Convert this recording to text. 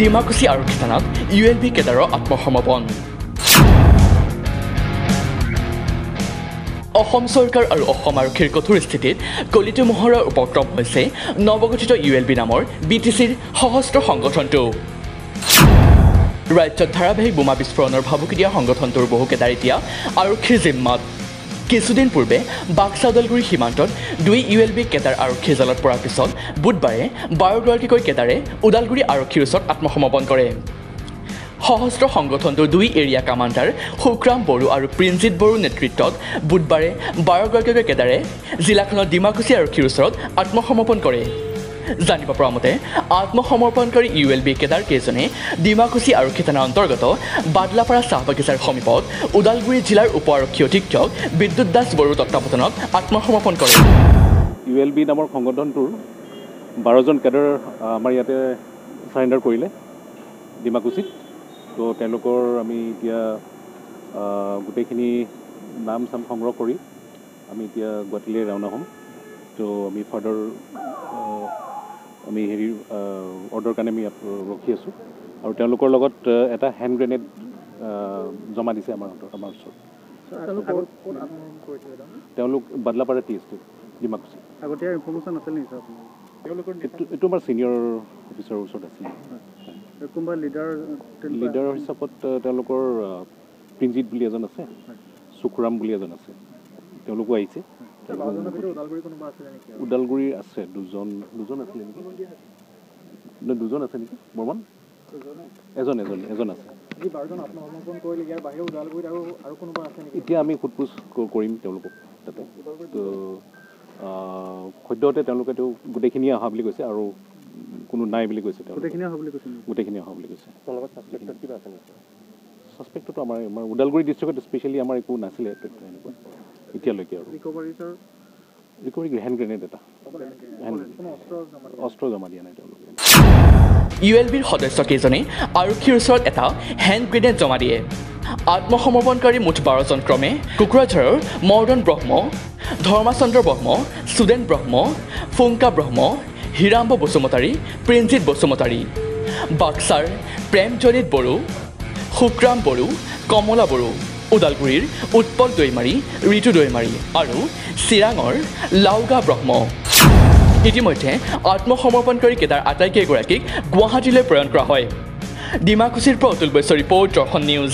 ডিমাকুচি আৰক্ষী থানাত ULB কেডাৰৰ আত্মসমৰ্পণ। অসম চৰকাৰ আৰু অসম আৰক্ষীৰ কঠোৰ স্থিতিত কলিতো মহৰাৰ উপক্ৰম হৈছে নৱগঠিত ULB নামৰ BTCৰ সশস্ত্ৰ সংগঠনটো। ৰাজ্যত ধাৰাবাহিক বোমা বিস্ফোৰণৰ ভাবুকি দিয়া সংগঠনটোৰ বহু কেডাৰ এতিয়া আৰক্ষীৰ জিম্মাত। কিছুদিন পূৰ্বে বাক্সা ওদালগুৰি সীমান্তত 2 ULB কেডাৰ আৰক্ষীৰ জালত পৰাৰ পিছত বুধবাৰে 12গৰাকীকৈ কেডাৰে ওদালগুৰি আৰক্ষীৰ ওচৰত আত্মসমৰ্পণ কৰে। সশস্ত্ৰ সংগঠনটোৰ 2 এৰিয়া কামাণ্ডাৰ শুক্ৰাম বড়ো আৰু প্ৰিঞ্জিত বড়োৰ নেতৃত্বত বুধবাৰে 12গৰাকীকৈ কেডাৰে জিলাখনৰ ডিমাকুচি আৰক্ষীৰ ওচৰত আত্মসমৰ্পণ কৰে। জানিব পৰা মতে আত্মসমৰ্পণকাৰী ULB কেডাৰ কেইজনে ডিমাকুচি আৰক্ষী থানাৰ অন্তৰ্গত বাদলাপাৰা চাহ বাগিচাৰ সমীপত ওদালগুৰি জিলাৰ উপ আৰক্ষী অধীক্ষক বিদ্যুৎ দাস বড়োৰ তত্বাৱধানত আত্মসমৰ্পণ কৰে। ULB নামৰ সংগঠনটোৰ 12জন কেডাৰ আমাৰ ইয়াতে চাৰেণ্ডাৰ কৰিলে ডিমাকুচিত। তো তেওঁলোকৰ আমি এতিয়া গোটেইখিনি নাম চাম সংগ্ৰহ কৰি আমি এতিয়া গুৱাহাটীলৈ ৰাওনা হ'ম। তো আমি ফাৰ্ডাৰ আমি হেৰি অৰ্ডাৰ কাৰণে আমি ৰখি আছোঁ আৰু তেওঁলোকৰ লগত এটা হেণ্ড গ্ৰেনেড জমা দিছে আমাৰ ওচৰত। তেওঁলোক বাদলাপাৰা TST ডিমাকুচি। আগতীয়া ইনফৰ্মেশ্যন আছিল নেকি ছাৰ? তেওঁলোকৰ এইটো আমাৰ ছিনিয়ৰ অফিচাৰৰ ওচৰত আছিল। কোনোবা লিডাৰ হিচাপত তেওঁলোকৰ প্ৰিঞ্জিত বুলি এজন আছে, শুক্ৰাম বুলি এজন আছে, তেওঁলোকো আহিছে। ওদালগুৰিৰ আছে দুজন আছিলে নেকি? দুজন আছে নেকি? বৰ্মন এজন আছে। এতিয়া আমি সোধপোছ কৰিম তেওঁলোকক তাতে। তো সদ্যহতে তেওঁলোকে গোটেইখিনিয়ে অহা বুলি কৈছে আৰু কোনো নাই বুলি কৈছে। গোটেইখিনি অহা বুলি কৈছে। ছাছপেক্টটো আমাৰ ওদালগুৰি ডিষ্ট্ৰিক্টত স্পেচিয়েলি আমাৰ একো নাছিলে এনেকুৱা এতিয়ালৈকে। আৰু ৰিকভাৰী হেণ্ড গ্ৰেনেড এটা, অস্ত্ৰ জমা দিয়া নাই তেওঁলোকে। ULBৰ সদস্যকেইজনে আৰক্ষীৰ ওচৰত এটা হেণ্ড গ্ৰেনেড জমা দিয়ে। আত্মসমৰ্পণকাৰী মুঠ 12জন ক্ৰমে কোকৰাঝাৰৰ মৰ্দন ব্ৰহ্ম, ধৰ্মাচন্দ্ৰ ব্ৰহ্ম, সুদেন ব্ৰহ্ম, ফুংকা ব্ৰহ্ম, হিৰাম্ব বসুমতাৰী, প্ৰিঞ্জিত বসুমতাৰী, বাক্সাৰ প্ৰেমজনিত বড়ো, শুক্ৰাম বড়ো, কমলা বড়ো, ওদালগুৰিৰ উৎপল দৈমাৰী, ঋতু দৈমাৰী আৰু চিৰাঙৰ লাউগা ব্ৰহ্ম। ইতিমধ্যে আত্মসমৰ্পণকাৰী কেডাৰ আটাইকেইগৰাকীক গুৱাহাটীলৈ প্ৰেৰণ কৰা হয়। ডিমাকুচিৰ পৰা অতুল বৈশ্যৰ ৰিপৰ্ট, দৰ্শন নিউজ।